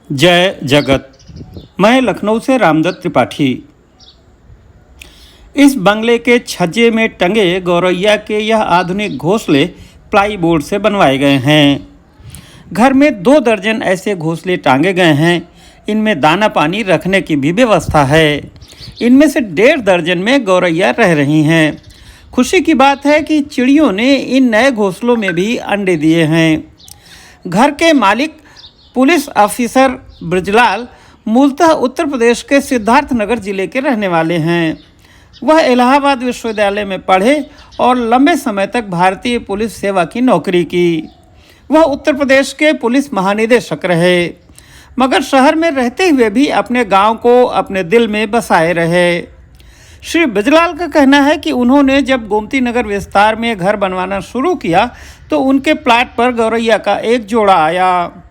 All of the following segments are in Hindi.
जय जगत। मैं लखनऊ से रामदत्त त्रिपाठी। इस बंगले के छज्जे में टंगे गौरैया के यह आधुनिक घोंसले प्लाईबोर्ड से बनवाए गए हैं। घर में 2 दर्जन ऐसे घोंसले टांगे गए हैं। इनमें दाना पानी रखने की भी व्यवस्था है। इनमें से 1.5 दर्जन में गौरैया रह रही हैं। खुशी की बात है कि चिड़ियों ने इन नए घोंसलों में भी अंडे दिए हैं। घर के मालिक पुलिस ऑफिसर ब्रजलाल मूलतः उत्तर प्रदेश के सिद्धार्थनगर जिले के रहने वाले हैं। वह इलाहाबाद विश्वविद्यालय में पढ़े और लंबे समय तक भारतीय पुलिस सेवा की नौकरी की। वह उत्तर प्रदेश के पुलिस महानिदेशक रहे, मगर शहर में रहते हुए भी अपने गांव को अपने दिल में बसाए रहे। श्री ब्रजलाल का कहना है कि उन्होंने जब गोमती नगर विस्तार में घर बनवाना शुरू किया तो उनके प्लाट पर गौरैया का एक जोड़ा आया।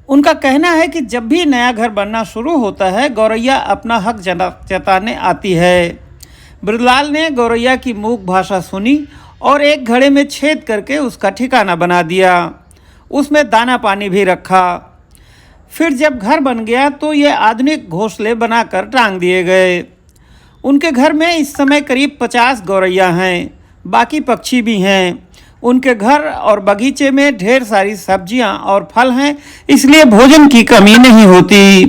उनका कहना है कि जब भी नया घर बनना शुरू होता है गौरैया अपना हक जताने आती है। ब्रजलाल ने गौरैया की मूक भाषा सुनी और एक घड़े में छेद करके उसका ठिकाना बना दिया। उसमें दाना पानी भी रखा। फिर जब घर बन गया तो ये आधुनिक घोंसले बनाकर टांग दिए गए। उनके घर में इस समय करीब 50 गौरैया हैं। बाकी पक्षी भी हैं। उनके घर और बगीचे में ढेर सारी सब्जियां और फल हैं, इसलिए भोजन की कमी नहीं होती।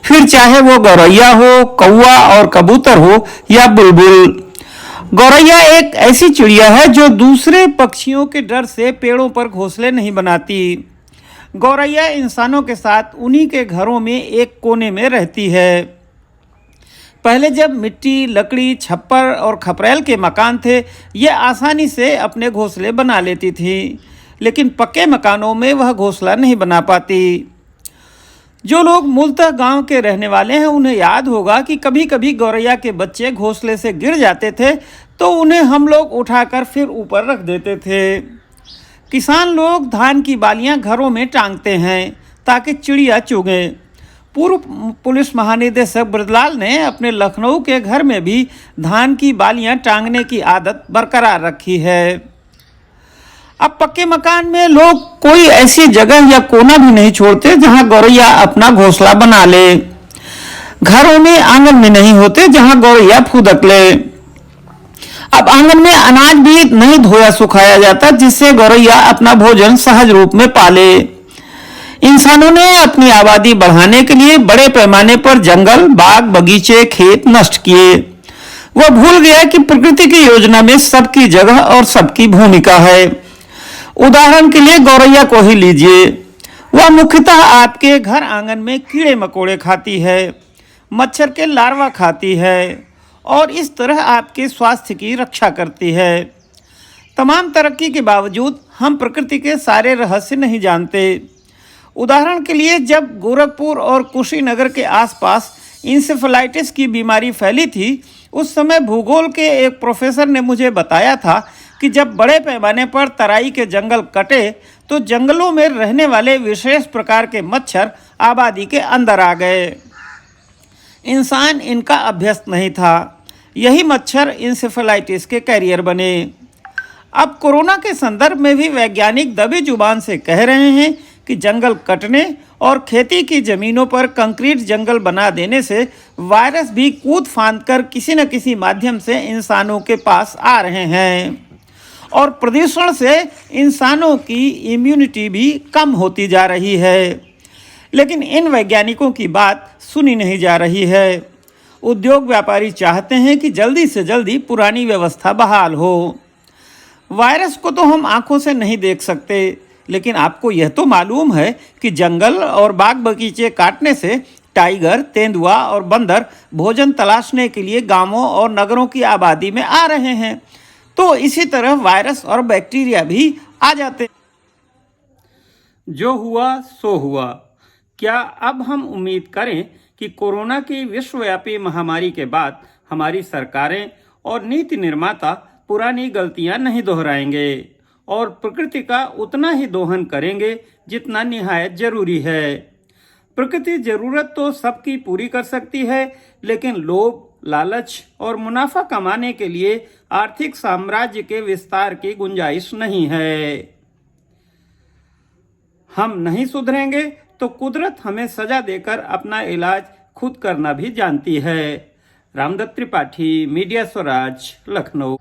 फिर चाहे वो गौरैया हो, कौवा और कबूतर हो या बुलबुल। गौरैया एक ऐसी चिड़िया है जो दूसरे पक्षियों के डर से पेड़ों पर घोंसले नहीं बनाती। गौरैया इंसानों के साथ उन्हीं के घरों में एक कोने में रहती है। पहले जब मिट्टी, लकड़ी, छप्पर और खपरेल के मकान थे, ये आसानी से अपने घोंसले बना लेती थी, लेकिन पक्के मकानों में वह घोंसला नहीं बना पाती। जो लोग मूलतः गांव के रहने वाले हैं उन्हें याद होगा कि कभी कभी गौरैया के बच्चे घोंसले से गिर जाते थे तो उन्हें हम लोग उठाकर फिर ऊपर रख देते थे। किसान लोग धान की बालियां घरों में टांगते हैं ताकि चिड़िया चुगें। पूर्व पुलिस महानिदेशक ब्रजलाल ने अपने लखनऊ के घर में भी धान की बालियां टांगने की आदत बरकरार रखी है। अब पक्के मकान में लोग कोई ऐसी जगह या कोना भी नहीं छोड़ते जहां गौरैया अपना घोंसला बना ले। घरों में आंगन में नहीं होते जहां गौरैया फुदक ले। अब आंगन में अनाज भी नहीं धोया सुखाया जाता जिससे गौरैया अपना भोजन सहज रूप में पाले। इंसानों ने अपनी आबादी बढ़ाने के लिए बड़े पैमाने पर जंगल, बाग, बगीचे, खेत नष्ट किए। वह भूल गया कि प्रकृति की योजना में सबकी जगह और सबकी भूमिका है। उदाहरण के लिए गौरैया को ही लीजिए। वह मुख्यतः आपके घर आंगन में कीड़े मकोड़े खाती है, मच्छर के लार्वा खाती है और इस तरह आपके स्वास्थ्य की रक्षा करती है। तमाम तरक्की के बावजूद हम प्रकृति के सारे रहस्य नहीं जानते। उदाहरण के लिए जब गोरखपुर और कुशीनगर के आसपास इंसेफेलाइटिस की बीमारी फैली थी उस समय भूगोल के एक प्रोफेसर ने मुझे बताया था कि जब बड़े पैमाने पर तराई के जंगल कटे तो जंगलों में रहने वाले विशेष प्रकार के मच्छर आबादी के अंदर आ गए। इंसान इनका अभ्यस्त नहीं था। यही मच्छर इंसेफेलाइटिस के कैरियर बने। अब कोरोना के संदर्भ में भी वैज्ञानिक दबी जुबान से कह रहे हैं कि जंगल कटने और खेती की ज़मीनों पर कंक्रीट जंगल बना देने से वायरस भी कूद फांद कर किसी न किसी माध्यम से इंसानों के पास आ रहे हैं और प्रदूषण से इंसानों की इम्यूनिटी भी कम होती जा रही है। लेकिन इन वैज्ञानिकों की बात सुनी नहीं जा रही है। उद्योग व्यापारी चाहते हैं कि जल्दी से जल्दी पुरानी व्यवस्था बहाल हो। वायरस को तो हम आंखों से नहीं देख सकते, लेकिन आपको यह तो मालूम है कि जंगल और बाग बगीचे काटने से टाइगर, तेंदुआ और बंदर भोजन तलाशने के लिए गांवों और नगरों की आबादी में आ रहे हैं। तो इसी तरह वायरस और बैक्टीरिया भी आ जाते। जो हुआ सो हुआ। क्या अब हम उम्मीद करें कि कोरोना की विश्वव्यापी महामारी के बाद हमारी सरकारें और नीति निर्माता पुरानी गलतियां नहीं दोहराएंगे और प्रकृति का उतना ही दोहन करेंगे जितना निहायत जरूरी है। प्रकृति जरूरत तो सबकी पूरी कर सकती है, लेकिन लोभ, लालच और मुनाफा कमाने के लिए आर्थिक साम्राज्य के विस्तार की गुंजाइश नहीं है। हम नहीं सुधरेंगे तो कुदरत हमें सजा देकर अपना इलाज खुद करना भी जानती है। रामदत्त त्रिपाठी, मीडिया स्वराज, लखनऊ।